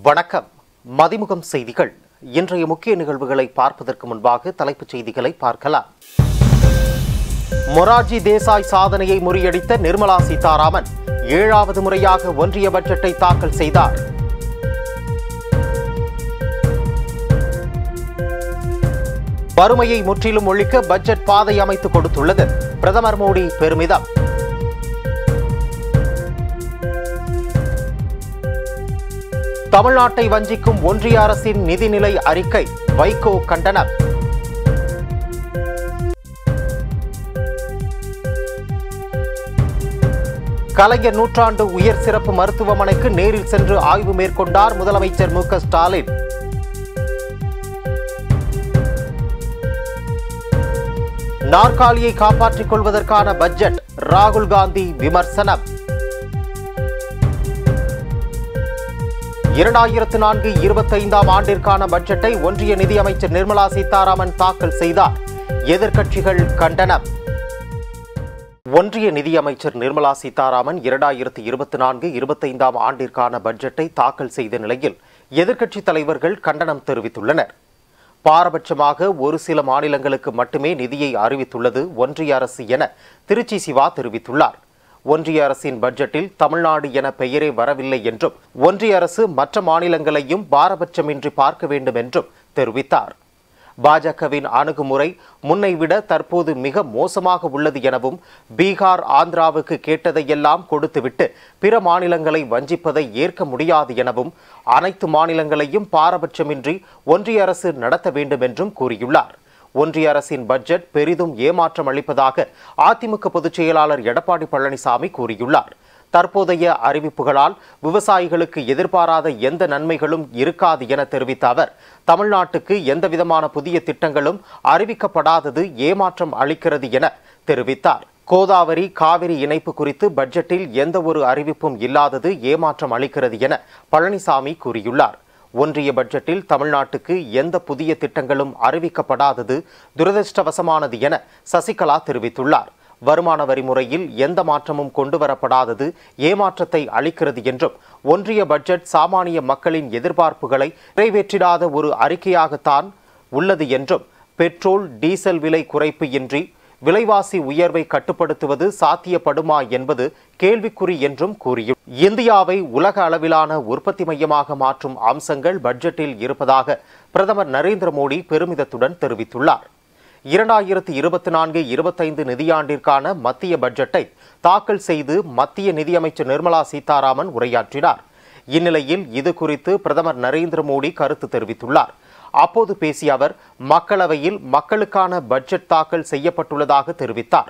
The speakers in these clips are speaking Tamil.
வணக்கம். மதிமுகம் செய்திகள். இன்றைய முக்கிய நிகழ்வுகளை பார்ப்பதற்கு முன்பாக தலைப்புச் செய்திகளை பார்க்கலாம். மொரார்ஜி தேசாய் சாதனையை முறியடித்த நிர்மலா சீதாராமன் 7வது முறையாக ஒன்றிய பட்ஜெட்டை தாக்கல் செய்தார். வறுமையை முற்றிலும் ஒழிக்க பட்ஜெட் பாதை அமைத்து கொடுத்துள்ளது. பிரதமர் மோடி பெருமிதம். தமிழ்நாட்டை வஞ்சிக்கும் ஒன்றிய அரசின் நிதிநிலை அறிக்கை, வைகோ கண்டனம். கலைஞர் நூற்றாண்டு உயர் சிறப்பு மருத்துவமனைக்கு நேரில் சென்று ஆய்வு மேற்கொண்டார் முதலமைச்சர் மு.க. ஸ்டாலின். நாற்காலியை காப்பாற்றிக் கொள்வதற்கான பட்ஜெட், ராகுல் காந்தி விமர்சனம். 2024-25 ஆண்டிற்கான பட்ஜெட்டை ஒன்றிய நிதியமைச்சர் நிர்மலா சீதாராமன் தாக்கல் செய்தார். எதிர்க்கட்சிகள் கண்டனம். ஒன்றிய நிதியமைச்சர் நிர்மலா சீதாராமன் 2024-25 ஆண்டிற்கான பட்ஜெட்டை தாக்கல் செய்த நிலையில் எதிர்க்கட்சித் தலைவர்கள் கண்டனம் தெரிவித்துள்ளனர். பாரபட்சமாக ஒரு சில மாநிலங்களுக்கு மட்டுமே நிதியை அறிவித்துள்ளது ஒன்றிய அரசு என திருச்சி சிவா தெரிவித்துள்ளார். ஒன்றிய அரசின் பட்ஜெட்டில் தமிழ்நாடு என பெயரே வரவில்லை என்றும் ஒன்றிய அரசு மற்ற மாநிலங்களையும் பாரபட்சமின்றி பார்க்க வேண்டும் என்றும் தெரிவித்தார். பாஜகவின் அணுகுமுறை முன்னை விட தற்போது மிக மோசமாக உள்ளது எனவும் பீகார், ஆந்திராவுக்கு கேட்டதையெல்லாம் கொடுத்துவிட்டு பிற மாநிலங்களை வஞ்சிப்பதை ஏற்க முடியாது எனவும் அனைத்து மாநிலங்களையும் பாரபட்சமின்றி ஒன்றிய அரசு நடத்த வேண்டும் என்றும் கூறியுள்ளார். ஒன்றிய அரசின் பட்ஜெட் பெரிதும் ஏமாற்றம் அளிப்பதாக அதிமுக பொதுச் செயலாளர் எடப்பாடி பழனிசாமி கூறியுள்ளார். தற்போதைய அறிவிப்புகளால் விவசாயிகளுக்கு எதிர்பாராத எந்த நன்மைகளும் இருக்காது என தெரிவித்த அவர், தமிழ்நாட்டுக்கு எந்தவிதமான புதிய திட்டங்களும் அறிவிக்கப்படாதது ஏமாற்றம் அளிக்கிறது என தெரிவித்தார். கோதாவரி, காவிரி இணைப்பு குறித்து பட்ஜெட்டில் எந்த ஒரு அறிவிப்பும் இல்லாதது ஏமாற்றம் அளிக்கிறது என பழனிசாமி கூறியுள்ளார். ஒன்றிய பட்ஜெட்டில் தமிழ்நாட்டுக்கு எந்த புதிய திட்டங்களும் அறிவிக்கப்படாதது துரதிருஷ்டவசமானது என சசிகலா தெரிவித்துள்ளார். வருமான வரி முறையில் எந்த மாற்றமும் கொண்டுவரப்படாதது ஏமாற்றத்தை அளிக்கிறது என்றும் ஒன்றிய பட்ஜெட் சாமானிய மக்களின் எதிர்பார்ப்புகளை நிறைவேற்றிடாத ஒரு அறிக்கையாகத்தான் உள்ளது என்றும் பெட்ரோல், டீசல் விலை குறைப்பு இன்றி விலைவாசி உயர்வை கட்டுப்படுத்துவது சாத்தியப்படுமா என்பது கேள்விக்குறி என்றும் கூறியும் இந்தியாவை உலக அளவிலான உற்பத்தி மையமாக மாற்றும் அம்சங்கள் பட்ஜெட்டில் இருப்பதாக பிரதமர் நரேந்திர மோடி பெருமிதத்துடன் தெரிவித்துள்ளார். 2024-25 நிதியாண்டிற்கான மத்திய பட்ஜெட்டை தாக்கல் செய்து மத்திய நிதியமைச்சர் நிர்மலா சீதாராமன் உரையாற்றினார். இந்நிலையில் இது குறித்து பிரதமர் நரேந்திர மோடி கருத்து தெரிவித்துள்ளார். அப்போது பேசிய அவர், மக்களவையில் மக்களுக்கான பட்ஜெட் தாக்கல் செய்யப்பட்டுள்ளதாக தெரிவித்தார்.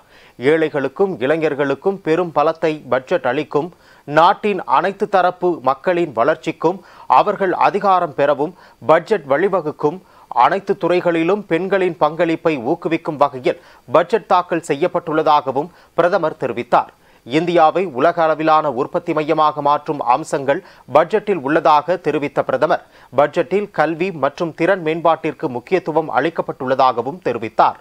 ஏழைகளுக்கும் இளைஞர்களுக்கும் பெரும் பலத்தை பட்ஜெட் அளிக்கும், நாட்டின் அனைத்து தரப்பு மக்களின் வளர்ச்சிக்கும் அவர்கள் அதிகாரம் பெறவும் பட்ஜெட் வழிவகுக்கும், அனைத்து துறைகளிலும் பெண்களின் பங்களிப்பை ஊக்குவிக்கும் வகையில் பட்ஜெட் தாக்கல் செய்யப்பட்டுள்ளதாகவும் பிரதமர் தெரிவித்தார். இந்தியாவை உலக அளவிலான உற்பத்தி மையமாக மாற்றும் அம்சங்கள் பட்ஜெட்டில் உள்ளதாக தெரிவித்த பிரதமர், பட்ஜெட்டில் கல்வி மற்றும் திறன் மேம்பாட்டிற்கு முக்கியத்துவம் அளிக்கப்பட்டுள்ளதாகவும் தெரிவித்தார்.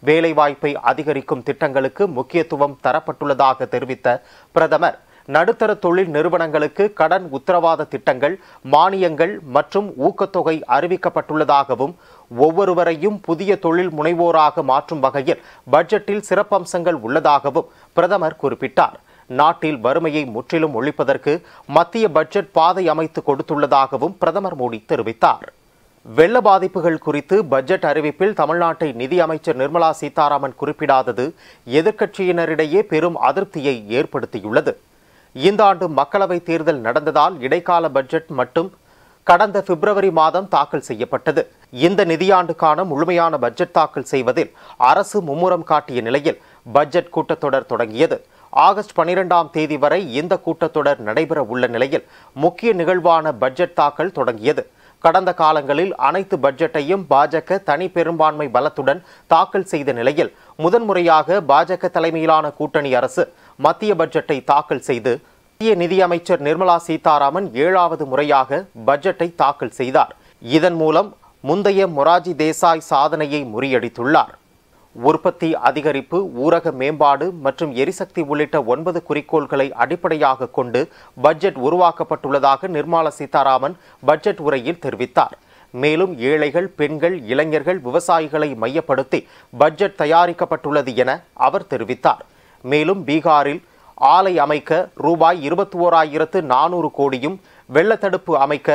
வேலைவாய்ப்பை அதிகரிக்கும் திட்டங்களுக்கு முக்கியத்துவம் தரப்பட்டுள்ளதாக தெரிவித்த பிரதமர், நடுத்தர தொழில் நிறுவனங்களுக்கு கடன் உத்தரவாத திட்டங்கள், மானியங்கள் மற்றும் ஊக்கத்தொகை அறிவிக்கப்பட்டுள்ளதாகவும் ஒவ்வொருவரையும் புதிய தொழில் முனைவோராக மாற்றும் வகையில் பட்ஜெட்டில் சிறப்பம்சங்கள் உள்ளதாகவும் பிரதமர் குறிப்பிட்டார். நாட்டில் வறுமையை முற்றிலும் ஒழிப்பதற்கு மத்திய பட்ஜெட் பாதை அமைத்து கொடுத்துள்ளதாகவும் பிரதமர் மோடி தெரிவித்தார். வெள்ள பாதிப்புகள் குறித்து பட்ஜெட் அறிவிப்பில் தமிழ்நாட்டை நிதியமைச்சர் நிர்மலா சீதாராமன் குறிப்பிடாதது எதிர்க்கட்சியினரிடையே பெரும் அதிருப்தியை ஏற்படுத்தியுள்ளது. இந்த ஆண்டு மக்களவைத் தேர்தல் நடந்ததால் இடைக்கால பட்ஜெட் மட்டும் கடந்த பிப்ரவரி மாதம் தாக்கல் செய்யப்பட்டது. இந்த நிதியாண்டுக்கான முழுமையான பட்ஜெட் தாக்கல் செய்வதில் அரசு மும்முரம் காட்டிய நிலையில் பட்ஜெட் கூட்டத்தொடர் தொடங்கியது. ஆகஸ்ட் 12ஆம் தேதி வரை இந்த கூட்டத்தொடர் நடைபெற உள்ள நிலையில் முக்கிய நிகழ்வான பட்ஜெட் தாக்கல் தொடங்கியது. கடந்த காலங்களில் அனைத்து பட்ஜெட்டையும் பாஜக தனி பெரும்பான்மை பலத்துடன் தாக்கல் செய்த நிலையில் முதன்முறையாக பாஜக தலைமையிலான கூட்டணி அரசு மத்திய பட்ஜெட்டை தாக்கல் செய்து மத்திய நிதியமைச்சர் நிர்மலா சீதாராமன் 7வது முறையாக பட்ஜெட்டை தாக்கல் செய்தார். இதன் மூலம் முந்தைய மொரார்ஜி தேசாய் சாதனையை முறியடித்துள்ளார். உற்பத்தி அதிகரிப்பு, ஊரக மேம்பாடு மற்றும் எரிசக்தி உள்ளிட்ட 9 குறிக்கோள்களை அடிப்படையாக கொண்டு பட்ஜெட் உருவாக்கப்பட்டுள்ளதாக நிர்மலா சீதாராமன் பட்ஜெட் உரையில் தெரிவித்தார். மேலும் ஏழைகள், பெண்கள், இளைஞர்கள், விவசாயிகளை மையப்படுத்தி பட்ஜெட் தயாரிக்கப்பட்டுள்ளது என அவர் தெரிவித்தார். மேலும் பீகாரில் ஆலை அமைக்க ரூபாய் 21,400 கோடியும், வெள்ளத்தடுப்பு அமைக்க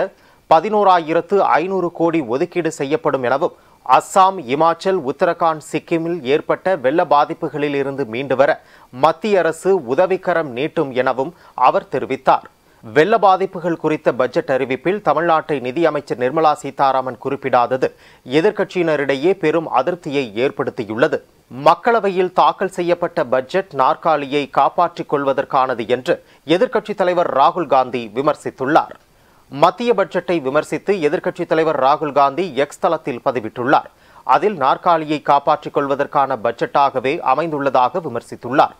11,500 கோடி ஒதுக்கீடு செய்யப்படும் எனவும், அஸ்ஸாம், இமாச்சல், உத்தரகாண்ட், சிக்கிமில் ஏற்பட்ட வெள்ள பாதிப்புகளில் இருந்து மீண்டு வர மத்திய அரசு உதவிக்கரம் நீட்டும் எனவும் அவர் தெரிவித்தார். வெள்ள பாதிப்புகள் குறித்த பட்ஜெட் அறிவிப்பில் தமிழ்நாட்டை நிதியமைச்சர் நிர்மலா சீதாராமன் குறிப்பிடாதது எதிர்க்கட்சியினரிடையே பெரும் அதிருப்தியை ஏற்படுத்தியுள்ளது. மக்களவையில் தாக்கல் செய்யப்பட்ட பட்ஜெட் நாற்காலியை காப்பாற்றிக் கொள்வதற்கானது என்று எதிர்க்கட்சித் தலைவர் ராகுல் காந்தி விமர்சித்துள்ளார். மத்திய பட்ஜெட்டை விமர்சித்து எதிர்க்கட்சித் தலைவர் ராகுல் காந்தி எக்ஸ் தளத்தில் பதிவிட்டுள்ளார். அதில் நாற்காலியை காப்பாற்றிக் கொள்வதற்கான பட்ஜெட்டாகவே அமைந்துள்ளதாக விமர்சித்துள்ளார்.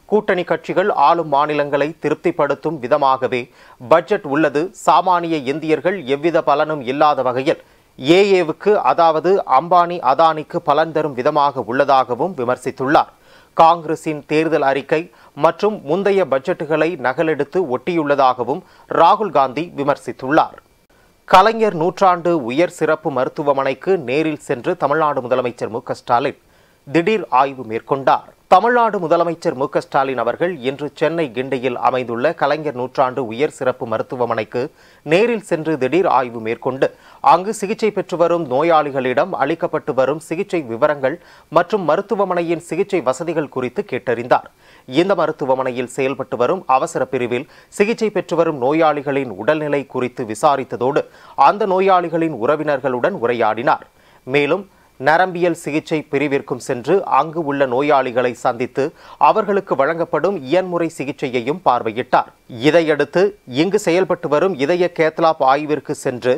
கூட்டணி கட்சிகள் ஆளும் மாநிலங்களை திருப்திப்படுத்தும் விதமாகவே பட்ஜெட் உள்ளது. சாமானிய இந்தியர்கள் எவ்வித பலனும் இல்லாத வகையில் ஏஏவுக்கு, அதாவது அம்பானி அதானிக்கு பலன் தரும் விதமாக உள்ளதாகவும் விமர்சித்துள்ளார். காங்கிரசின் தேர்தல் அறிக்கை மற்றும் முந்தைய பட்ஜெட்டுகளை நகலெடுத்து ஒட்டியுள்ளதாகவும் ராகுல் காந்தி விமர்சித்துள்ளார். கலைஞர் நூற்றாண்டு உயர் சிறப்பு மருத்துவமனைக்கு நேரில் சென்று தமிழ்நாடு முதலமைச்சர் மு.க.ஸ்டாலின் திடீர் ஆய்வு மேற்கொண்டார். தமிழ்நாடு முதலமைச்சர் மு.க.ஸ்டாலின் அவர்கள் இன்று சென்னை கிண்டியில் அமைந்துள்ள கலைஞர் நூற்றாண்டு உயர் சிறப்பு மருத்துவமனைக்கு நேரில் சென்று திடீர் ஆய்வு மேற்கொண்டு அங்கு சிகிச்சை பெற்று வரும் நோயாளிகளிடம் அளிக்கப்பட்டு வரும் சிகிச்சை விவரங்கள் மற்றும் மருத்துவமனையின் சிகிச்சை வசதிகள் குறித்து கேட்டறிந்தார். இந்த மருத்துவமனையில் செயல்பட்டு வரும் அவசர பிரிவில் சிகிச்சை பெற்று வரும் நோயாளிகளின் உடல்நிலை குறித்து விசாரித்ததோடு அந்த நோயாளிகளின் உறவினர்களுடன் உரையாடினார். மேலும் நரம்பியல் சிகிச்சை பிரிவிற்கும் சென்று அங்கு உள்ள நோயாளிகளை சந்தித்து அவர்களுக்கு வழங்கப்படும் இயன்முறை சிகிச்சையையும் பார்வையிட்டார். இதையடுத்து இங்கு செயல்பட்டு வரும் இதய கேத்லாப் ஆய்விற்கு சென்று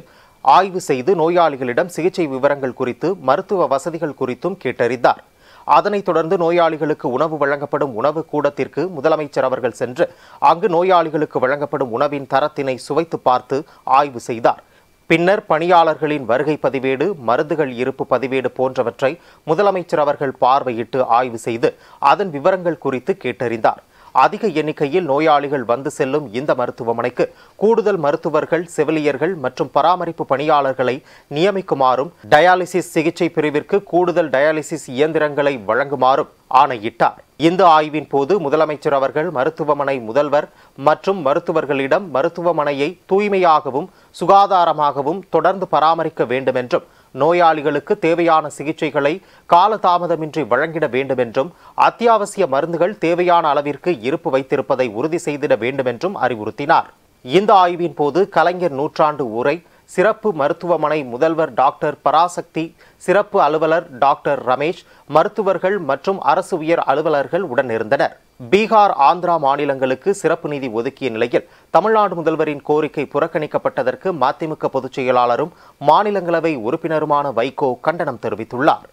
ஆய்வு செய்து நோயாளிகளிடம் சிகிச்சை விவரங்கள் குறித்து மருத்துவ வசதிகள் குறித்தும் கேட்டறிந்தார். அதனைத் தொடர்ந்து நோயாளிகளுக்கு உணவு வழங்கப்படும் உணவு கூடத்திற்கு முதலமைச்சர் அவர்கள் சென்று அங்கு நோயாளிகளுக்கு வழங்கப்படும் உணவின் தரத்தினை சுவைத்து பார்த்து ஆய்வு செய்தார். பின்னர் பணியாளர்களின் வருகை பதிவேடு, மருந்துகள் இருப்பு பதிவேடு போன்றவற்றை முதலமைச்சர் அவர்கள் பார்வையிட்டு ஆய்வு செய்து அதன் விவரங்கள் குறித்து கேட்டறிந்தார். அதிக எண்ணிக்கையில் நோயாளிகள் வந்து செல்லும் இந்த மருத்துவமனைக்கு கூடுதல் மருத்துவர்கள், செவிலியர்கள் மற்றும் பராமரிப்பு பணியாளர்களை நியமிக்குமாறும், டயாலிசிஸ் சிகிச்சை பிரிவிற்கு கூடுதல் டயாலிசிஸ் இயந்திரங்களை வழங்குமாறும் ஆணையிட்டார். இந்த ஆய்வின் போது முதலமைச்சர் அவர்கள் மருத்துவமனை முதல்வர் மற்றும் மருத்துவர்களிடம் மருத்துவமனையை தூய்மையாகவும் சுகாதாரமாகவும் தொடர்ந்து பராமரிக்க வேண்டும் என்றும், நோயாளிகளுக்கு தேவையான சிகிச்சைகளை காலதாமதமின்றி வழங்கிட வேண்டும் என்றும், அத்தியாவசிய மருந்துகள் தேவையான அளவிற்கு இருப்பு வைத்திருப்பதை உறுதி செய்திட வேண்டும் என்றும் அறிவுறுத்தினார். இந்த ஆய்வின் போது கலைஞர் நூற்றாண்டு உரை சிறப்பு மருத்துவமனை முதல்வர் டாக்டர் பராசக்தி, சிறப்பு அலுவலர் டாக்டர் ரமேஷ், மருத்துவர்கள் மற்றும் அரசு உயர் அலுவலர்கள் உடனிருந்தனர். பீகார், ஆந்திரா மாநிலங்களுக்கு சிறப்பு நிதி ஒதுக்கிய நிலையில் தமிழ்நாடு முதல்வரின் கோரிக்கை புறக்கணிக்கப்பட்டதற்கு மதிமுக பொதுச் செயலாளரும் மாநிலங்களவை உறுப்பினருமான வைகோ கண்டனம் தெரிவித்துள்ளார்.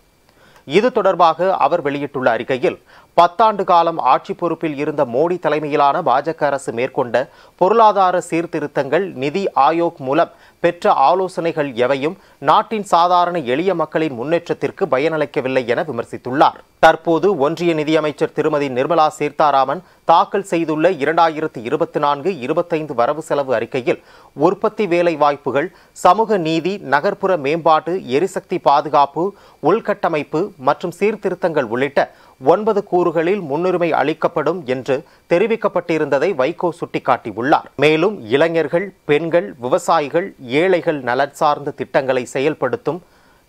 இது தொடர்பாக அவர் வெளியிட்டுள்ள அறிக்கையில், 10 ஆண்டு காலம் ஆட்சி பொறுப்பில் இருந்த மோடி தலைமையிலான பாஜக அரசு மேற்கொண்ட பொருளாதார சீர்திருத்தங்கள், நிதி ஆயோக் மூலம் பெற்ற ஆலோசனைகள் எவையும் நாட்டின் சாதாரண எளிய மக்களின் முன்னேற்றத்திற்கு பயனளிக்கவில்லை என விமர்சித்துள்ளார். தற்போது ஒன்றிய நிதியமைச்சர் திருமதி நிர்மலா சீதாராமன் தாக்கல் செய்துள்ள 2024-25 வரவு செலவு அறிக்கையில் உற்பத்தி வேலை வாய்ப்புகள், சமூக நீதி, நகர்ப்புற மேம்பாட்டு, எரிசக்தி பாதுகாப்பு, உள்கட்டமைப்பு மற்றும் சீர்திருத்தங்கள் உள்ளிட்ட 9 கூறுகளில் முன்னுரிமை அளிக்கப்படும் என்று தெரிவிக்கப்பட்டிருந்ததை வைகோ சுட்டிக்காட்டியுள்ளார். மேலும் இளைஞர்கள், பெண்கள், விவசாயிகள், ஏழைகள் நலன் சார்ந்த திட்டங்களை செயல்படுத்தும்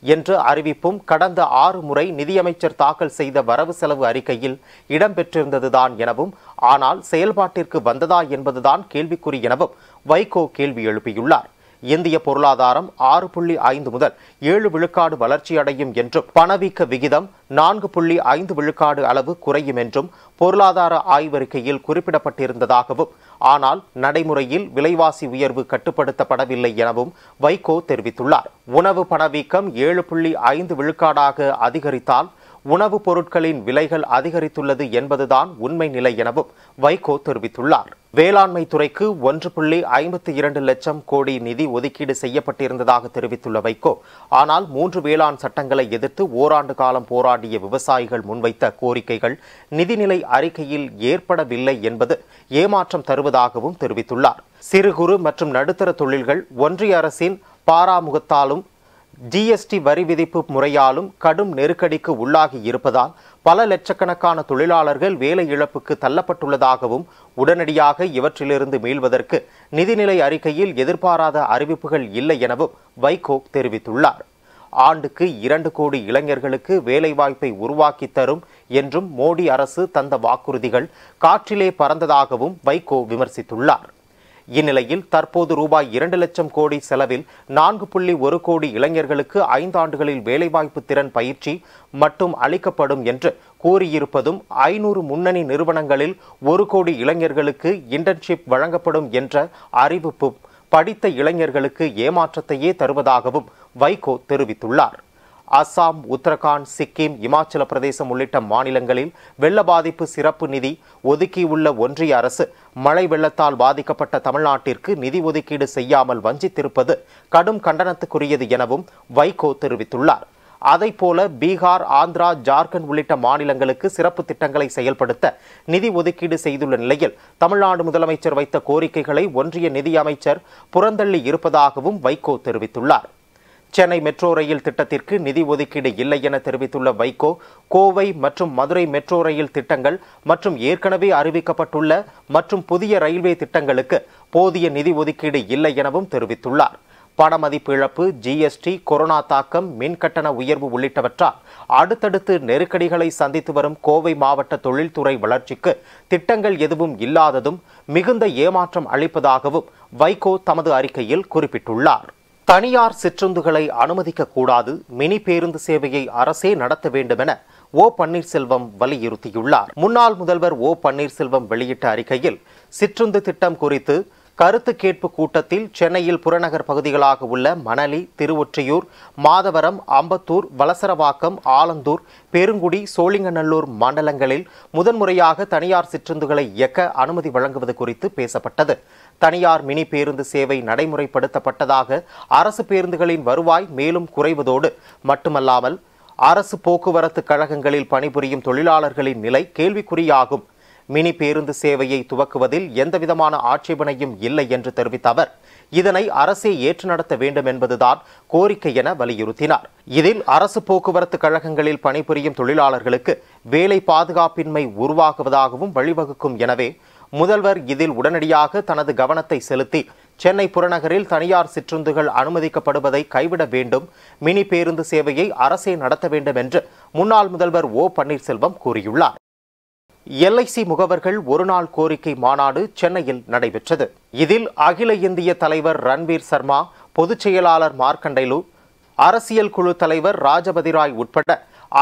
என்ற அறிவிப்பும் கடந்த 6 முறை நிதியமைச்சர் தாக்கல் செய்த வரவு செலவு அறிக்கையில் இடம்பெற்றிருந்ததுதான் எனவும், ஆனால் செயல்பாட்டிற்கு வந்ததா என்பதுதான் கேள்விக்குறி எனவும் வைகோ கேள்வி எழுப்பியுள்ளார். இந்திய பொருளாதாரம் 6.5 முதல் 7 விழுக்காடு வளர்ச்சியடையும் என்றும், பணவீக்க விகிதம் 4.5 விழுக்காடு அளவு குறையும் என்றும் பொருளாதார ஆய்வறிக்கையில் குறிப்பிடப்பட்டிருந்ததாகவும், ஆனால் நடைமுறையில் விலைவாசி உயர்வு கட்டுப்படுத்தப்படவில்லை எனவும் வைகோ தெரிவித்துள்ளார். உணவு பணவீக்கம் 7.5 விழுக்காடாக அதிகரித்தால் உணவுப் பொருட்களின் விலைகள் அதிகரித்துள்ளது என்பதுதான் உண்மை நிலை எனவும் வைகோ தெரிவித்துள்ளார். வேளாண்மை துறைக்கு 1.52 லட்சம் கோடி நிதி ஒதுக்கீடு செய்யப்பட்டிருந்ததாக தெரிவித்துள்ள வைகோ, ஆனால் 3 வேளாண் சட்டங்களை எதிர்த்து ஓராண்டு காலம் போராடிய விவசாயிகள் முன்வைத்த கோரிக்கைகள் நிதிநிலை அறிக்கையில் ஏற்படவில்லை என்பது ஏமாற்றம் தருவதாகவும் தெரிவித்துள்ளார். சிறு குறு மற்றும் நடுத்தர தொழில்கள் ஒன்றிய அரசின் பாராமுகத்தாலும் ஜிஎஸ்டி வரி விதிப்பு முறையாலும் கடும் நெருக்கடிக்கு உள்ளாகி இருப்பதால் பல லட்சக்கணக்கான தொழிலாளர்கள் வேலை இழப்புக்கு தள்ளப்பட்டுள்ளதாகவும் உடனடியாக இவற்றிலிருந்து மீள்வதற்கு நிதிநிலை அறிக்கையில் எதிர்பாராத அறிவிப்புகள் இல்லை எனவும் வைகோ தெரிவித்துள்ளார். ஆண்டுக்கு 2 கோடி இளைஞர்களுக்கு வேலைவாய்ப்பை உருவாக்கி தரும் என்றும் மோடி அரசு தந்த வாக்குறுதிகள் காற்றிலே பறந்ததாகவும் வைகோ விமர்சித்துள்ளார். இந்நிலையில் தற்போது ரூபாய் 2 லட்சம் கோடி செலவில் 4.1 கோடி இளைஞர்களுக்கு 5 ஆண்டுகளில் வேலைவாய்ப்பு திறன் பயிற்சி மட்டும் அளிக்கப்படும் என்று கூறியிருப்பதும் 500 முன்னணி நிறுவனங்களில் 1 கோடி இளைஞர்களுக்கு இன்டர்ன்ஷிப் வழங்கப்படும் என்ற அறிவிப்பு படித்த இளைஞர்களுக்கு ஏமாற்றத்தையே தருவதாகவும் வைகோ தெரிவித்துள்ளார். அசாம், உத்தரகாண்ட், சிக்கிம், இமாச்சல பிரதேசம் உள்ளிட்ட மாநிலங்களில் வெள்ள பாதிப்பு சிறப்பு நிதி ஒதுக்கியுள்ள ஒன்றிய அரசு மழை வெள்ளத்தால் பாதிக்கப்பட்ட தமிழ்நாட்டிற்கு நிதி ஒதுக்கீடு செய்யாமல் வஞ்சித்திருப்பது கடும் கண்டனத்துக்குரியது எனவும் வைகோ தெரிவித்துள்ளார். அதைப்போல பீகார், ஆந்திரா, ஜார்க்கண்ட் உள்ளிட்ட மாநிலங்களுக்கு சிறப்பு திட்டங்களை செயல்படுத்த நிதி ஒதுக்கீடு செய்துள்ள நிலையில் தமிழ்நாடு முதலமைச்சர் வைத்த கோரிக்கைகளை ஒன்றிய நிதி அமைச்சர் புறந்தள்ளி இருப்பதாகவும் வைகோ தெரிவித்துள்ளார். சென்னை மெட்ரோ ரயில் திட்டத்திற்கு நிதி ஒதுக்கீடு இல்லை என தெரிவித்துள்ள வைகோ, கோவை மற்றும் மதுரை மெட்ரோ ரயில் திட்டங்கள் மற்றும் ஏற்கனவே அறிவிக்கப்பட்டுள்ள மற்றும் புதிய ரயில்வே திட்டங்களுக்கு போதிய நிதி ஒதுக்கீடு இல்லை எனவும் தெரிவித்துள்ளார். பணமதிப்பு இழப்பு, ஜிஎஸ்டி, கொரோனா தாக்கம், மின் கட்டண உயர்வு உள்ளிட்டவற்றால் அடுத்தடுத்து நெருக்கடிகளை சந்தித்து வரும் கோவை மாவட்ட தொழில்துறை வளர்ச்சிக்கு திட்டங்கள் எதுவும் இல்லாததும் மிகுந்த ஏமாற்றம் அளிப்பதாகவும் வைகோ தமது அறிக்கையில் குறிப்பிட்டுள்ளார். தனியார் சிற்றுந்துகளை அனுமதிக்க கூடாது, மினி பேருந்து சேவையை அரசே நடத்த வேண்டும் என ஓ பன்னீர்செல்வம் வலியுறுத்தியுள்ளார். முன்னாள் முதல்வர் ஓ பன்னீர்செல்வம் வெளியிட்ட அறிக்கையில் சிற்றுந்து திட்டம் குறித்து கருத்து கேட்பு கூட்டத்தில் சென்னையில் புறநகர் பகுதிகளாக உள்ள மணலி, திருவொற்றியூர், மாதவரம், அம்பத்தூர், வலசரவாக்கம், ஆலந்தூர், பெருங்குடி, சோழிங்கநல்லூர் மண்டலங்களில் முதன்முறையாக தனியார் சிற்றுந்துகளை இயக்க அனுமதி வழங்குவது குறித்து பேசப்பட்டது. தனியார் மினி பேருந்து சேவை நடைமுறைப்படுத்தப்பட்டதாக அரசு பேருந்துகளின் வருவாய் மேலும் குறைவதோடு மட்டுமல்லாமல் அரசு போக்குவரத்து கழகங்களில் பணிபுரியும் தொழிலாளர்களின் நிலை கேள்விக்குறியாகும். மினி பேருந்து சேவையை துவக்குவதில் எந்தவிதமான ஆட்சேபனையும் இல்லை என்று தெரிவித்த அவர், இதனை அரசே ஏற்று நடத்த வேண்டும் என்பதுதான் கோரிக்கை என வலியுறுத்தினார். இதில் அரசு போக்குவரத்து கழகங்களில் பணிபுரியும் தொழிலாளர்களுக்கு வேலை பாதுகாப்பின்மை உருவாகுவதாகவும் வழிவகுக்கும். எனவே முதல்வர் இதில் உடனடியாக தனது கவனத்தை செலுத்தி சென்னை புறநகரில் தனியார் சிற்றுந்துகள் அனுமதிக்கப்படுவதை கைவிட வேண்டும், மினி பேருந்து சேவையை அரசே நடத்த வேண்டும் என்று முன்னாள் முதல்வர் ஓ பன்னீர்செல்வம் கூறியுள்ளார். எல்ஐசி முகவர்கள் ஒருநாள் கோரிக்கை மாநாடு சென்னையில் நடைபெற்றது. இதில் அகில இந்திய தலைவர் ரன்வீர் சர்மா, பொதுச் செயலாளர் மார்க்கண்டேலு, அரசியல் குழு தலைவர் ராஜபதி ராய் உட்பட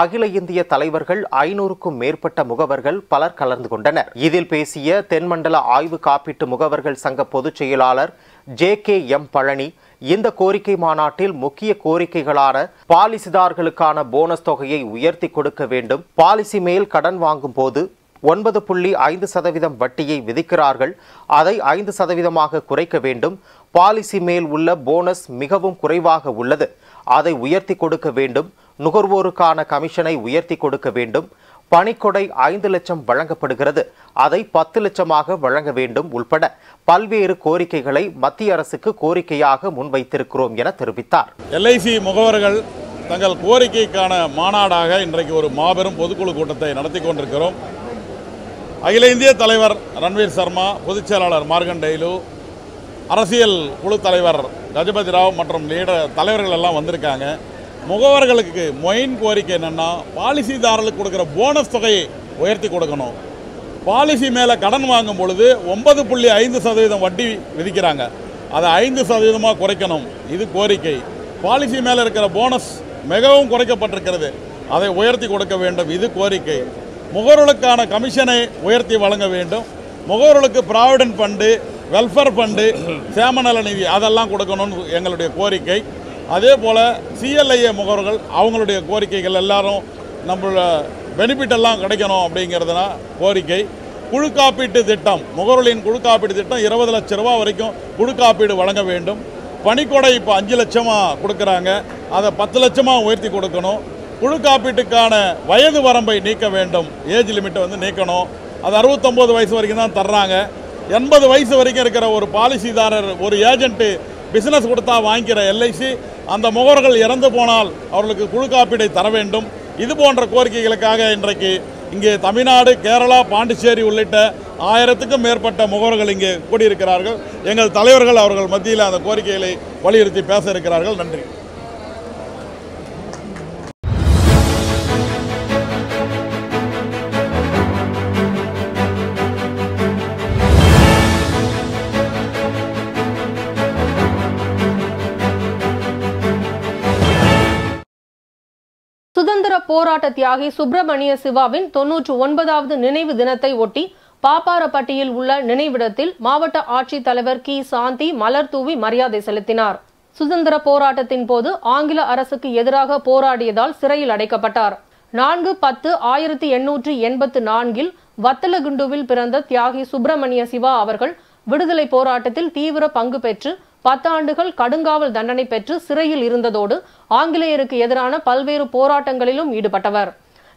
அகில இந்திய தலைவர்கள் 500க்கும் மேற்பட்ட முகவர்கள் பலர் கலந்து கொண்டனர். இதில் பேசிய தென்மண்டல ஆய்வு காப்பீட்டு முகவர்கள் சங்க பொதுச் செயலாளர் JKM பழனி, இந்த கோரிக்கை மாநாட்டில் முக்கிய கோரிக்கைகளான பாலிசிதார்களுக்கான போனஸ் தொகையை உயர்த்தி கொடுக்க வேண்டும், பாலிசி மேல் கடன் வாங்கும் போது 9.5% வட்டியை விதிக்கிறார்கள், அதை 5% குறைக்க வேண்டும், பாலிசி மேல் உள்ள போனஸ் மிகவும் குறைவாக உள்ளது, அதை உயர்த்தி கொடுக்க வேண்டும், நுகர்வோருக்கான கமிஷனை உயர்த்தி கொடுக்க வேண்டும், பணிக்கொடை 5 லட்சம் வழங்கப்படுகிறது, அதை 10 லட்சமாக வழங்க வேண்டும் உள்பட பல்வேறு கோரிக்கைகளை மத்திய அரசுக்கு கோரிக்கையாக முன்வைத்திருக்கிறோம் என தெரிவித்தார். எல்ஐசி முகவர்கள் தங்கள் கோரிக்கைக்கான மாநாடாக இன்றைக்கு ஒரு மாபெரும் பொதுக்குழு கூட்டத்தை நடத்தி கொண்டிருக்கிறோம். அகில இந்திய தலைவர் ரன்வீர் சர்மா, பொதுச் செயலாளர் மார்க்கண்டேலு, அரசியல் குழு தலைவர் கஜபதி ராவ் மற்றும் தலைவர்கள் எல்லாம் வந்திருக்காங்க. முகவர்களுக்கு மெயின் கோரிக்கை என்னென்னா, பாலிசிதாரர்களுக்கு கொடுக்குற போனஸ் தொகையை உயர்த்தி கொடுக்கணும். பாலிசி மேலே கடன் வாங்கும் பொழுது 9.5% வட்டி விதிக்கிறாங்க, அதை 5% குறைக்கணும், இது கோரிக்கை. பாலிசி மேலே இருக்கிற போனஸ் மிகவும் குறைக்கப்பட்டிருக்கிறது, அதை உயர்த்தி கொடுக்க வேண்டும், இது கோரிக்கை. முகவர்களுக்கான கமிஷனை உயர்த்தி வழங்க வேண்டும், முகவர்களுக்கு ப்ராவிடென்ட் ஃபண்டு, வெல்ஃபேர் ஃபண்டு, சேமநல நிதி அதெல்லாம் கொடுக்கணும்னு எங்களுடைய கோரிக்கை. அதே போல் CLIA முகவர்கள் அவங்களுடைய கோரிக்கைகள் எல்லாரும் நம்மளோட பெனிஃபிட் எல்லாம் கிடைக்கணும் அப்படிங்கிறதுனா கோரிக்கை. குழு காப்பீட்டு திட்டம், முகவர்களின் குழு காப்பீட்டு திட்டம் 20 லட்சம் ரூபா வரைக்கும் குழு காப்பீடு வழங்க வேண்டும். பணிக்கொடை இப்போ 5 லட்சமாக கொடுக்குறாங்க, அதை 10 லட்சமாக உயர்த்தி கொடுக்கணும். குழு காப்பீட்டுக்கான வயது வரம்பை நீக்க வேண்டும், ஏஜ் லிமிட்டை வந்து நீக்கணும். அது 69 வயசு வரைக்கும் தான் தர்றாங்க. 80 வயசு வரைக்கும் இருக்கிற ஒரு பாலிசிதாரர், ஒரு ஏஜென்ட்டு பிஸ்னஸ் கொடுத்தா வாங்கிக்கிற எல்ஐசி, அந்த முகவர்கள் இறந்து போனால் அவர்களுக்கு குழு காப்பீடை தர வேண்டும். இது போன்ற கோரிக்கைகளுக்காக இன்றைக்கு இங்கே தமிழ்நாடு, கேரளா, பாண்டிச்சேரி உள்ளிட்ட 1000க்கும் மேற்பட்ட முகவர்கள் இங்கே கூடியிருக்கிறார்கள். எங்கள் தலைவர்கள் அவர்கள் மத்தியில் அந்த கோரிக்கைகளை வலியுறுத்தி பேச இருக்கிறார்கள். நன்றி. சுதந்திர போராட்ட தியாகி சுப்பிரமணிய சிவாவின் 99வது நினைவு தினத்தை ஒட்டி பாப்பாரப்பட்டியில் உள்ள நினைவிடத்தில் மாவட்ட ஆட்சித்தலைவர் கி. சாந்தி மலர் தூவி மரியாதை செலுத்தினார். சுதந்திர போராட்டத்தின் போது ஆங்கில அரசுக்கு எதிராக போராடியதால் சிறையில் அடைக்கப்பட்டார். 4/10/1884 வத்தலகுண்டுவில் பிறந்த தியாகி சுப்பிரமணிய சிவா அவர்கள் விடுதலை போராட்டத்தில் தீவிர பங்கு பெற்று 10 ஆண்டுகள் கடுங்காவல் தண்டனை பெற்று சிறையில் இருந்ததோடு ஆங்கிலேயருக்கு எதிரான பல்வேறு போராட்டங்களிலும் ஈடுபட்டவர்.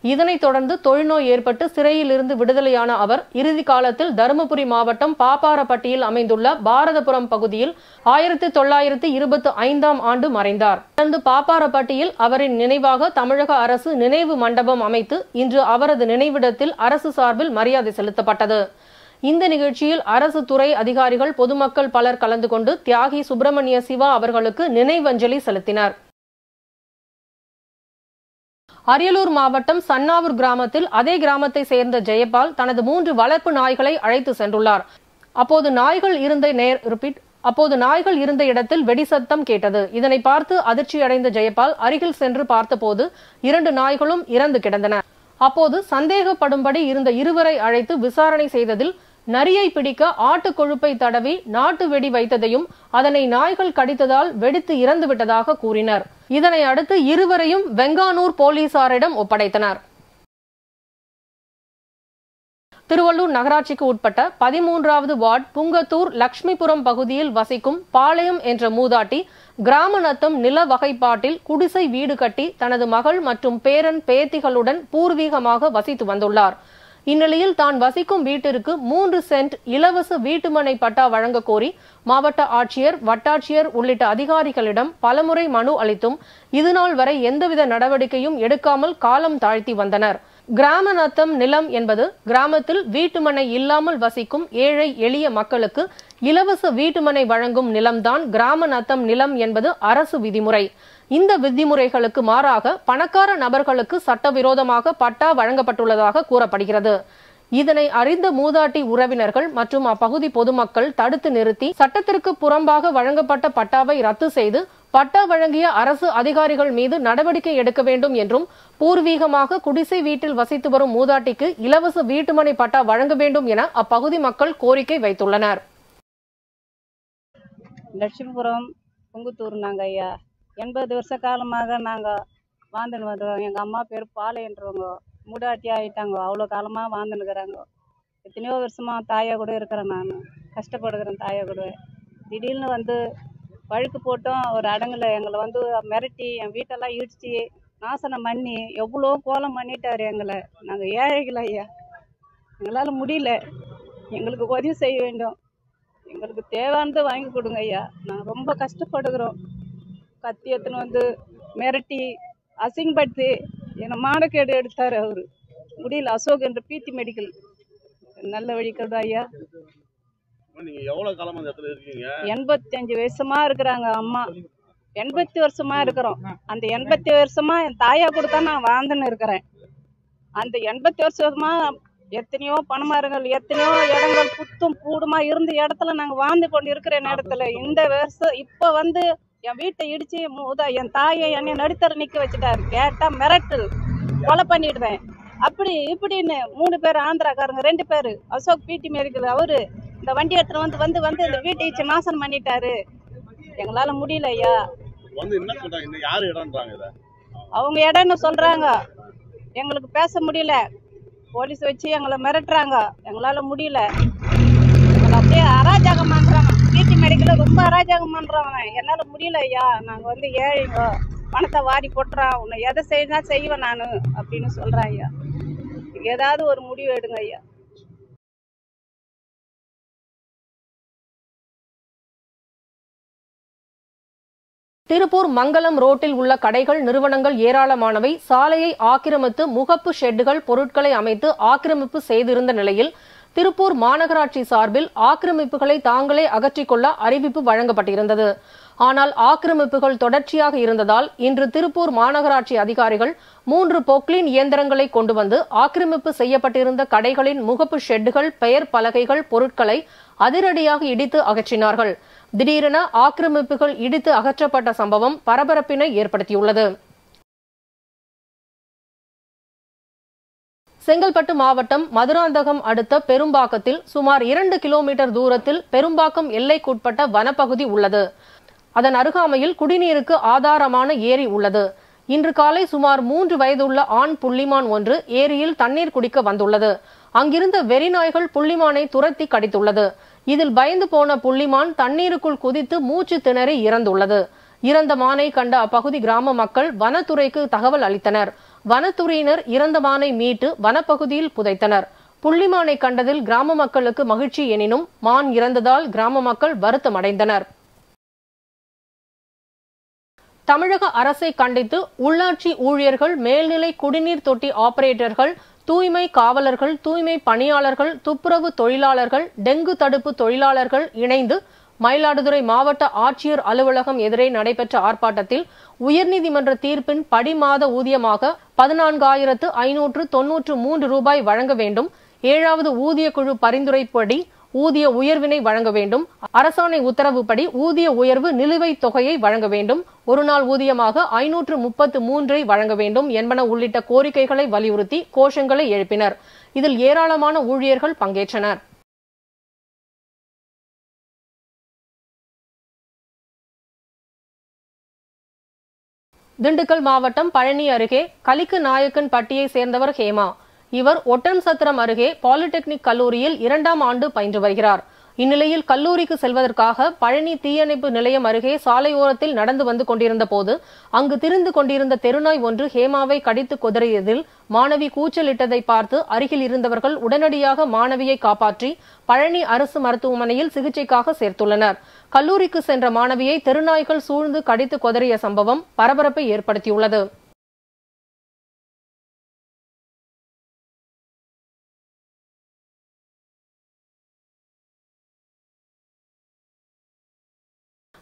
இதனைத் தொடர்ந்து தொழுநோய் ஏற்பட்டு சிறையில் இருந்து விடுதலையான அவர் இறுதி காலத்தில் தருமபுரி மாவட்டம் பாப்பாரப்பட்டியில் அமைந்துள்ள பாரதபுரம் பகுதியில் 1925ஆம் ஆண்டு மறைந்தார். தொடர்ந்து பாப்பாரப்பட்டியில் அவரின் நினைவாக தமிழக அரசு நினைவு மண்டபம் அமைத்து இன்று அவரது நினைவிடத்தில் அரசு சார்பில் மரியாதை செலுத்தப்பட்டது. இந்த நிகழ்ச்சியில் அரசு துறை அதிகாரிகள், பொதுமக்கள் பலர் கலந்து கொண்டு தியாகி சுப்பிரமணிய சிவா அவர்களுக்கு நினைவஞ்சலி செலுத்தினர். அரியலூர் மாவட்டம் சன்னாவூர் கிராமத்தில் அதே கிராமத்தை சேர்ந்த ஜெயபால் தனது 3 வளர்ப்பு நாய்களை அழைத்து சென்றுள்ளார். அப்போது நாய்கள் இருந்த இடத்தில் வெடி சத்தம் கேட்டது. இதனை பார்த்து அதிர்ச்சியடைந்த ஜெயபால் அருகில் சென்று பார்த்தபோது 2 நாய்களும் இறந்து கிடந்தன. அப்போது சந்தேகப்படும்படி இருந்த இருவரை அழைத்து விசாரணை செய்ததில் நரியை பிடிக்க ஆட்டு கொழுப்பை தடவி நாட்டு வெடி வைத்ததையும் அதனை நாய்கள் கடித்ததால் வெடித்து இறந்து விட்டதாக கூறினர். இதனை அடுத்து இருவரையும் வெங்கானூர் போலீசாரிடம் ஒப்படைத்தனர். திருவள்ளூர் நகராட்சிக்கு உட்பட்ட 13வது வார்டு புங்கத்தூர் லட்சுமிபுரம் பகுதியில் வசிக்கும் பாளையம் என்ற மூதாட்டி கிராம நத்தம் நில வகைப்பாட்டில் குடிசை வீடு கட்டி தனது மகள் மற்றும் பேரன் பேத்திகளுடன் பூர்வீகமாக வசித்து வந்துள்ளார். இந்நிலையில் தான் வசிக்கும் வீட்டிற்கு 3 சென்ட் இலவச வீட்டுமனை பட்டா வழங்க கோரி மாவட்ட ஆட்சியர், வட்டாட்சியர் உள்ளிட்ட அதிகாரிகளிடம் பலமுறை மனு அளித்தும் இதுநாள் வரை எந்தவித நடவடிக்கையும் எடுக்காமல் காலம் தாழ்த்தி வந்தனர். கிராம நத்தம் நிலம் என்பது கிராமத்தில் வீட்டுமனை இல்லாமல் வசிக்கும் ஏழை எளிய மக்களுக்கு இலவச வீட்டுமனை வழங்கும் நிலம்தான் கிராம நத்தம் நிலம் என்பது அரசு விதிமுறை. இந்த விதிமுறைகளுக்கு மாறாக பணக்கார நபர்களுக்கு சட்டவிரோதமாக பட்டா வழங்கப்பட்டுள்ளதாக கூறப்படுகிறது. இதனை அறிந்த மூதாட்டி உறவினர்கள் மற்றும் அப்பகுதி பொதுமக்கள் தடுத்து நிறுத்தி சட்டத்திற்கு புறம்பாக வழங்கப்பட்ட பட்டாவை ரத்து செய்து பட்டா வழங்கிய அரசு அதிகாரிகள் மீது நடவடிக்கை எடுக்க வேண்டும் என்றும் பூர்வீகமாக குடிசை வீட்டில் வசித்து வரும் மூதாட்டிக்கு இலவச வீட்டுமனை பட்டா வழங்க வேண்டும் என அப்பகுதி மக்கள் கோரிக்கை வைத்துள்ளனர். லட்சுமிபுரம் புங்குத்தூர் நாங்க ஐயா 80 வருஷ காலமாக நாங்கள் வாழ்ந்துன்னு வந்துடுவோம். எங்கள் அம்மா பேர் பாளையன்றவங்க, மூடாட்டி ஆகிட்டாங்க. அவ்வளோ காலமாக வாழ்ந்துன்னுக்குறாங்க. எத்தனையோ வருஷமாக தாயாக கூட இருக்கிறேன். நான் கஷ்டப்படுகிறேன் தாயாக கூட. திடீர்னு வந்து வழுக்கு போட்டோம், ஒரு அடங்கில் எங்களை வந்து மிரட்டி என் வீட்டெல்லாம் இடித்து நாசனம் பண்ணி எவ்வளோ கோலம் பண்ணிட்டார் எங்களை. நாங்கள் ஏழைகள் ஐயா, எங்களால் முடியல. எங்களுக்கு உதவி செய்ய வேண்டும். எங்களுக்கு தேவையானதை வாங்கி கொடுங்க ஐயா. நாங்கள் ரொம்ப கஷ்டப்படுகிறோம். கத்தி எத்தனை வந்து மிரட்டி அசிங்கப்படுத்தி என்னை மானக்கேடு எடுத்தார் அவர். முடியல. அசோக் என்ற பிடி மெடிக்கல் நல்ல வழிக்கிறது ஐயா. 85 வருஷமா இருக்கிறாங்க அம்மா. 80 வருஷமா இருக்கிறோம். அந்த 80 வருஷமா என் தாயா கூட தான் நான் வாழ்ந்துன்னு இருக்கிறேன். அந்த 80 வருஷமா எத்தனையோ பணமாறுகள், எத்தனையோ இடங்கள் புத்தும் பூடுமா இருந்த இடத்துல நாங்கள் வாழ்ந்து கொண்டு இருக்கிற இடத்துல இந்த வருஷம் இப்போ வந்து என் வீட்டை இடிச்சு என் தாயை என்னை நடுத்தர நிற்க வச்சுட்டாரு. கேட்டா மிரட்டு, கொலை பண்ணிடுவேன் அப்படி இப்படின்னு. 3 பேர் ஆந்திராக்காரங்க, 2 பேர் அசோக் பிடி மெடிக்கல் அவரு இந்த வண்டி எடுத்துட்டு வந்து இந்த வீட்டை இடிச்சு நாசனம் பண்ணிட்டாரு. எங்களால முடியல ஐயா. அவங்க இடம்னு சொல்றாங்க. எங்களுக்கு பேச முடியல. போலீஸ் வச்சு எங்களை மிரட்டுறாங்க. எங்களால் முடியல. எங்களை அப்படியே அராஜகம் பண்ணுறாங்க. பிடி மெடிக்கலில் ரொம்ப அராஜகம் பண்ணுறாங்க. என்னால் முடியல ஐயா. நாங்கள் வந்து ஏழைங்க, பணத்தை வாரி கொட்டுறான். உன்னை எதை செய்யனா செய்வேன் நான் அப்படின்னு சொல்கிறேன் ஐயா. ஏதாவது ஒரு முடிவு எடுங்க ஐயா. திருப்பூர் மங்கலம் ரோட்டில் உள்ள கடைகள், நிறுவனங்கள் ஏராளமானவை சாலையை ஆக்கிரமித்து முகப்பு ஷெட்டுகள், பொருட்களை அமைத்து ஆக்கிரமிப்பு செய்திருந்த நிலையில் திருப்பூர் மாநகராட்சி சார்பில் ஆக்கிரமிப்புகளை தாங்களே அகற்றிக்கொள்ள அறிவிப்பு வழங்கப்பட்டிருந்தது. ஆனால் ஆக்கிரமிப்புகள் தொடர்ச்சியாக இருந்ததால் இன்று திருப்பூர் மாநகராட்சி அதிகாரிகள் 3 பொக்லின் இயந்திரங்களை கொண்டு வந்து ஆக்கிரமிப்பு செய்யப்பட்டிருந்த கடைகளின் முகப்பு ஷெட்டுகள், பெயர் பலகைகள், பொருட்களை அதிரடியாக இடித்து அகற்றினார்கள். திடீரென ஆக்கிரமிப்புகள் இடித்து அகற்றப்பட்ட சம்பவம் பரபரப்பினை ஏற்படுத்தியுள்ளது. செங்கல்பட்டு மாவட்டம் மதுராந்தகம் அடுத்த பெரும்பாக்கத்தில் சுமார் 2 கிலோமீட்டர் தூரத்தில் பெரும்பாக்கம் எல்லைக்குட்பட்ட வனப்பகுதி உள்ளது. அதன் அருகாமையில் குடிநீருக்கு ஆதாரமான ஏரி உள்ளது. இன்று காலை சுமார் 3 வயதுள்ள ஆண் புள்ளிமான் ஒன்று ஏரியில் தண்ணீர் குடிக்க வந்துள்ளது. அங்கிருந்த வெறிநாய்கள் புள்ளிமானை துரத்தி கடித்துள்ளது. இதில் பயந்து போன புள்ளிமான் தண்ணீருக்குள் குதித்து மூச்சு திணறி இறந்துள்ளது. இறந்த மானை கண்ட அப்பகுதி கிராம மக்கள் வனத்துறைக்கு தகவல் அளித்தனர். வனத்துறையினர் இறந்த மானை மீட்டு வனப்பகுதியில் புதைத்தனர். புள்ளிமானை கண்டதில் கிராம மக்களுக்கு மகிழ்ச்சி எனினும் மான் இறந்ததால் கிராம மக்கள் வருத்தமடைந்தனர். தமிழக அரசை கண்டித்து உள்ளாட்சி ஊழியர்கள், மேல்நிலை குடிநீர் தொட்டி ஆபரேட்டர்கள், தூய்மை காவலர்கள், தூய்மை பணியாளர்கள், துப்புரவு தொழிலாளர்கள், டெங்கு தடுப்பு தொழிலாளர்கள் இணைந்து மயிலாடுதுறை மாவட்ட ஆட்சியர் அலுவலகம் எதிரே நடைபெற்ற ஆர்ப்பாட்டத்தில் உயர்நீதிமன்ற தீர்ப்பின் படிமாத ஊதியமாக 14,593 ரூபாய் வழங்க வேண்டும், 7வது ஊதிய குழு பரிந்துரைப்படி ஊதிய உயர்வினை வழங்க வேண்டும், அரசாணை உத்தரவுப்படி ஊதிய உயர்வு நிலுவைத் தொகையை வழங்க வேண்டும், ஒரு நாள் ஊதியமாக 533 வழங்க வேண்டும் என்பன உள்ளிட்ட கோரிக்கைகளை வலியுறுத்தி கோஷங்களை எழுப்பினர். இதில் ஏராளமான ஊழியர்கள் பங்கேற்றனர். திண்டுக்கல் மாவட்டம் பழனி அருகே கலிக்கு நாயக்கன் பட்டியை சேர்ந்தவர் ஹேமா. இவர் ஒட்டன்சத்திரம் அருகே பாலிடெக்னிக் கல்லூரியில் 2ஆம் ஆண்டு பயின்று வருகிறார். இந்நிலையில் கல்லூரிக்கு செல்வதற்காக பழனி தீயணைப்பு நிலையம் அருகே சாலையோரத்தில் நடந்து வந்து கொண்டிருந்த போது அங்கு திரிந்து கொண்டிருந்த தெருநாய் ஒன்று ஹேமாவை கடித்து கொதறியதில் மாணவி கூச்சலிட்டதை பார்த்து அருகில் இருந்தவர்கள் உடனடியாக மாணவியை காப்பாற்றி பழனி அரசு மருத்துவமனையில் சிகிச்சைக்காக சேர்த்துள்ளனர். கல்லூரிக்கு சென்ற மாணவியை தெருநாய்கள் சூழ்ந்து கடித்து கொதறிய சம்பவம் பரபரப்பை ஏற்படுத்தியுள்ளது.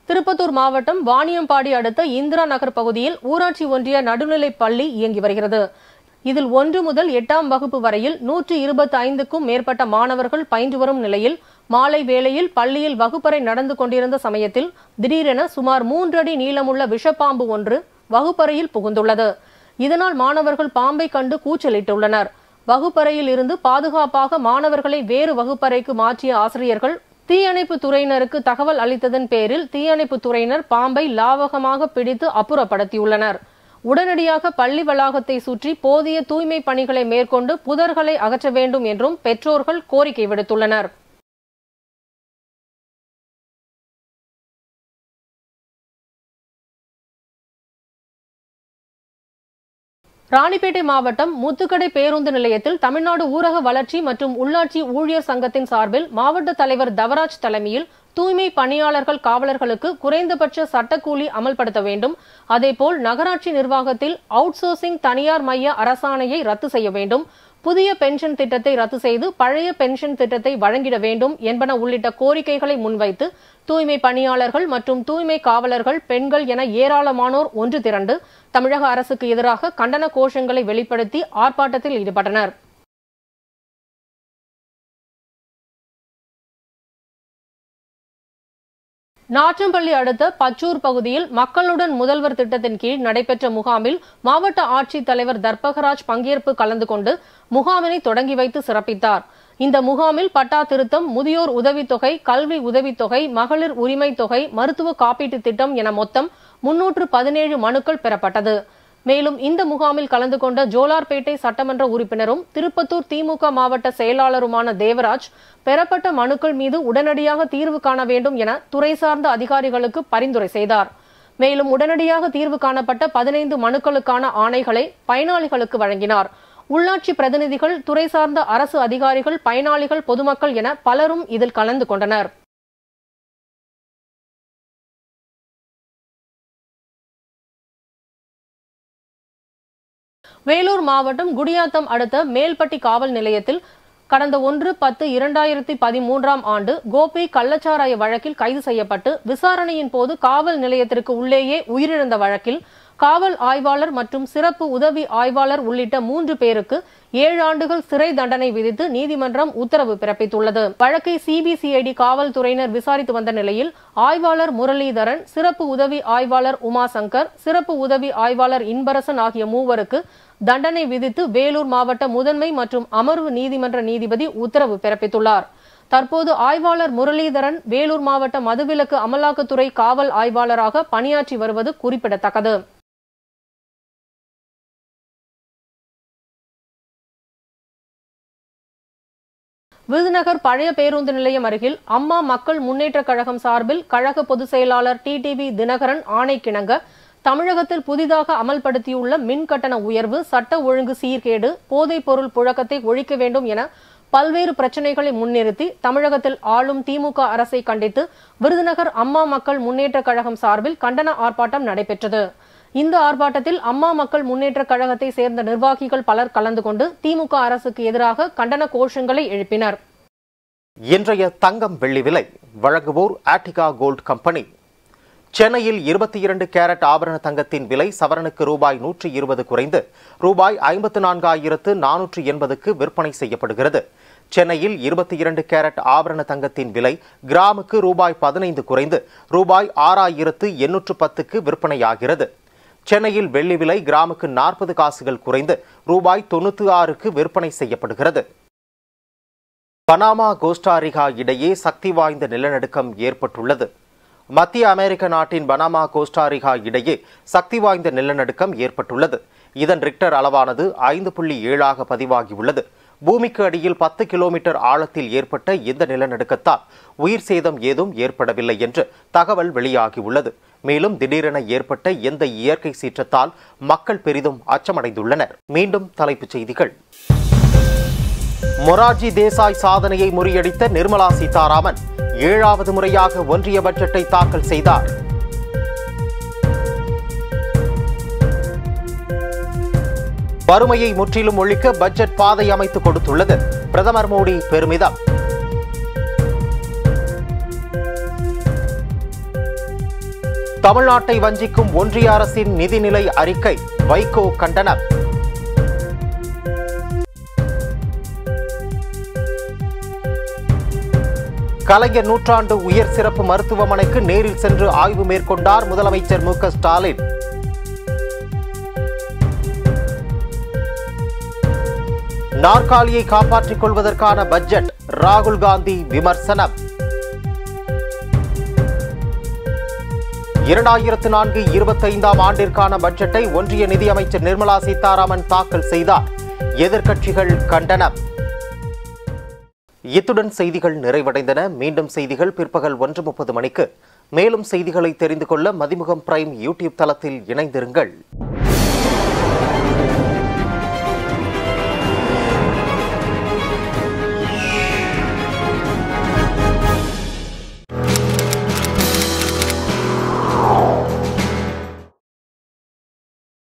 திருப்பத்தூர் மாவட்டம் வாணியம்பாடி அடுத்த இந்திரா நகர் பகுதியில் ஊராட்சி ஒன்றிய நடுநிலைப் பள்ளி இயங்கி வருகிறது. இதில் 1 முதல் 8ஆம் வகுப்பு வரையில் 125க்கும் மேற்பட்ட மாணவர்கள் பயின்று வரும் நிலையில் மாலை வேளையில் பள்ளியில் வகுப்பறை நடந்து கொண்டிருந்த சமயத்தில் திடீரென சுமார் 3 அடி நீளமுள்ள விஷப்பாம்பு ஒன்று வகுப்பறையில் புகுந்துள்ளது. இதனால் மாணவர்கள் பாம்பை கண்டு கூச்சலிட்டுள்ளனர். வகுப்பறையில் இருந்து பாதுகாப்பாக மாணவர்களை வேறு வகுப்பறைக்கு மாற்றிய ஆசிரியர்கள் தீயணைப்பு துறையினருக்கு தகவல் அளித்ததன் பேரில் தீயணைப்பு துறையினர் பாம்பை லாவகமாக பிடித்து அப்புறப்படுத்தியுள்ளனர். உடனடியாக பள்ளி வளாகத்தை சுற்றி போதிய தூய்மை பணிகளை மேற்கொண்டு புதர்களை அகற்ற வேண்டும் என்றும் பெற்றோர்கள் கோரிக்கை விடுத்துள்ளனர். ராணிப்பேட்டை மாவட்டம் முத்துக்கடை பேருந்து நிலையத்தில் தமிழ்நாடு ஊரக வளர்ச்சி மற்றும் உள்ளாட்சி ஊழியர் சங்கத்தின் சார்பில் மாவட்ட தலைவர் தவராஜ் தலைமையில் தூய்மை பணியாளர்கள், காவலர்களுக்கு குறைந்தபட்ச சட்டக்கூலி அமல்படுத்த வேண்டும், அதேபோல் நகராட்சி நிர்வாகத்தில் அவுட் சோர்சிங் தனியார் மைய அரசாணையை ரத்து செய்ய வேண்டும், புதிய பென்ஷன் திட்டத்தை ரத்து செய்து பழைய பென்ஷன் திட்டத்தை வழங்கிட வேண்டும் என்பன உள்ளிட்ட கோரிக்கைகளை முன்வைத்து தூய்மை பணியாளர்கள் மற்றும் தூய்மை காவலர்கள், பெண்கள் என ஏராளமானோர் ஒன்று திரண்டு தமிழக அரசுக்கு எதிராக கண்டன கோஷங்களை வெளிப்படுத்தி ஆர்ப்பாட்டத்தில் ஈடுபட்டனர். நாற்றம்பள்ளி அடுத்த பச்சூர் பகுதியில் மக்களுடன் முதல்வர் திட்டத்தின் கீழ் நடைபெற்ற முகாமில் மாவட்ட ஆட்சித் தலைவர் தர்பகராஜ் பங்கேற்பு கலந்து கொண்டு முகாமினை தொடங்கி வைத்து சிறப்பித்தார். இந்த முகாமில் பட்டா திருத்தம், முதியோர் உதவித்தொகை, கல்வி உதவித்தொகை, மகளிர் உரிமை தொகை, மருத்துவ காப்பீட்டு திட்டம் என மொத்தம் 317 மனுக்கள் பெறப்பட்டது. மேலும் இந்த முகாமில் கலந்து கொண்ட ஜோலார்பேட்டை சட்டமன்ற உறுப்பினரும் திருப்பத்தூர் திமுக மாவட்ட செயலாளருமான தேவராஜ் பெறப்பட்ட மனுக்கள் மீது உடனடியாக தீர்வு காண வேண்டும் என துறை சார்ந்த அதிகாரிகளுக்கு பரிந்துரை செய்தார். மேலும் உடனடியாக தீர்வு காணப்பட்ட 15 மனுக்களுக்கான ஆணைகளை பயனாளிகளுக்கு வழங்கினார். உள்ளாட்சி பிரதிநிதிகள், துறை சார்ந்த அரசு அதிகாரிகள், பயனாளிகள், பொதுமக்கள் என பலரும் இதில் கலந்து கொண்டனர். வேலூர் மாவட்டம் குடியாத்தம் அடுத்த மேல்பட்டி காவல் நிலையத்தில் கடந்த 1/10/2013 ஆண்டு கோபி கள்ளச்சாராய வழக்கில் கைது செய்யப்பட்டு விசாரணையின் போது காவல் நிலையத்திற்கு உள்ளேயே உயிரிழந்த வழக்கில் காவல் ஆய்வாளர் மற்றும் சிறப்பு உதவி ஆய்வாளர் உள்ளிட்ட 3 பேருக்கு 7 ஆண்டுகள் சிறை தண்டனை விதித்து நீதிமன்றம் உத்தரவு பிறப்பித்துள்ளது. வழக்கை சிபிசிஐடி காவல்துறையினர் விசாரித்து வந்த நிலையில் ஆய்வாளர் முரளிதரன், சிறப்பு உதவி ஆய்வாளர் உமாசங்கர், சிறப்பு உதவி ஆய்வாளர் இன்பரசன் ஆகிய 3 தண்டனை விதித்து வேலூர் மாவட்ட முதன்மை மற்றும் அமர்வு நீதிமன்ற நீதிபதி உத்தரவு பிறப்பித்துள்ளார். தற்போது ஆய்வாளர் முரளிதரன் வேலூர் மாவட்ட மதுவிலக்கு அமலாக்கத்துறை காவல் ஆய்வாளராக பணியாற்றி வருவது குறிப்பிடத்தக்கது. விருதுநகர் பழைய பேருந்து நிலையம் அருகில் அம்மா மக்கள் முன்னேற்ற கழகம் சார்பில் கழக பொதுச் செயலாளர் டிடிவி தினகரன் ஆணைக்கிணங்க தமிழகத்தில் புதிதாக அமல்படுத்தியுள்ள மின் கட்டண உயர்வு, சட்ட ஒழுங்கு சீர்கேடு, போதைப் பொருள் புழக்கத்தை ஒழிக்க வேண்டும் என பல்வேறு பிரச்சினைகளை முன்னிறுத்தி தமிழகத்தில் ஆளும் திமுக அரசை கண்டித்து விருதுநகர் அம்மா மக்கள் முன்னேற்ற கழகம் சார்பில் கண்டன ஆர்ப்பாட்டம் நடைபெற்றது. இந்த ஆர்ப்பாட்டத்தில் அம்மா மக்கள் முன்னேற்ற கழகத்தை சேர்ந்த நிர்வாகிகள் பலர் கலந்து கொண்டு திமுக அரசுக்கு எதிராக கண்டன கோஷங்களை எழுப்பினர். இன்றைய தங்கம் வெள்ளி விலை வழங்குவோர் ஆட்டிகா கோல்ட் கம்பெனி. சென்னையில் 22 கேரட் ஆபரண தங்கத்தின் விலை சவரனுக்கு ரூபாய் 120 குறைந்து ரூபாய் 54,480க்கு விற்பனை செய்யப்படுகிறது. சென்னையில் 22 கேரட் ஆபரண தங்கத்தின் விலை கிராமுக்கு ரூபாய் 15 குறைந்து ரூபாய் 6,810க்கு விற்பனையாகிறது. சென்னையில் வெள்ளி விலை கிராமுக்கு 40 காசுகள் குறைந்து ரூபாய் 96க்கு விற்பனை செய்யப்படுகிறது. பனாமா கோஸ்டாரிகா இடையே சக்தி வாய்ந்த நிலநடுக்கம் ஏற்பட்டுள்ளது. மத்திய அமெரிக்க நாட்டின் பனாமா கோஸ்டாரிகா இடையே சக்தி வாய்ந்த நிலநடுக்கம் ஏற்பட்டுள்ளது. இதன் ரிக்டர் அளவானது 5.7 பதிவாகியுள்ளது. பூமிக்கு அடியில் 10 கிலோமீட்டர் ஆழத்தில் ஏற்பட்ட இந்த நிலநடுக்கத்தால் உயிர் சேதம் ஏதும் ஏற்படவில்லை என்று தகவல் வெளியாகியுள்ளது. மேலும் திடீரென ஏற்பட்ட இந்த இயற்கை சீற்றத்தால் மக்கள் பெரிதும் அச்சமடைந்துள்ளனர். மீண்டும் தலைப்புச் செய்திகள். மொரார்ஜி தேசாய் சாதனையை முறியடித்த நிர்மலா சீதாராமன் 7வது முறையாக ஒன்றிய பட்ஜெட்டை தாக்கல் செய்தார். வறுமையை முற்றிலும் ஒழிக்க பட்ஜெட் பாதை அமைத்து கொடுத்துள்ளது. பிரதமர் மோடி பெருமிதம். தமிழ்நாட்டை வஞ்சிக்கும் ஒன்றிய அரசின் நிதிநிலை அறிக்கை, வைகோ கண்டனம். கலைஞர் நூற்றாண்டு உயர் சிறப்பு மருத்துவமனைக்கு நேரில் சென்று ஆய்வு மேற்கொண்டார் முதலமைச்சர் மு.க. ஸ்டாலின். நாற்காலியை காப்பாற்றிக் கொள்வதற்கான பட்ஜெட், ராகுல் காந்தி விமர்சனம். 2024-25 ஆண்டிற்கான பட்ஜெட்டை ஒன்றிய நிதியமைச்சர் நிர்மலா சீதாராமன் தாக்கல் செய்தார். எதிர்க்கட்சிகள் கண்டனம். இத்துடன் செய்திகள் நிறைவடைந்தன. மீண்டும் செய்திகள் பிற்பகல் 1:30 மணிக்கு. மேலும் செய்திகளை தெரிந்து கொள்ள மதிமுகம் பிரைம் யூடியூப் தளத்தில் இணைந்திருங்கள்.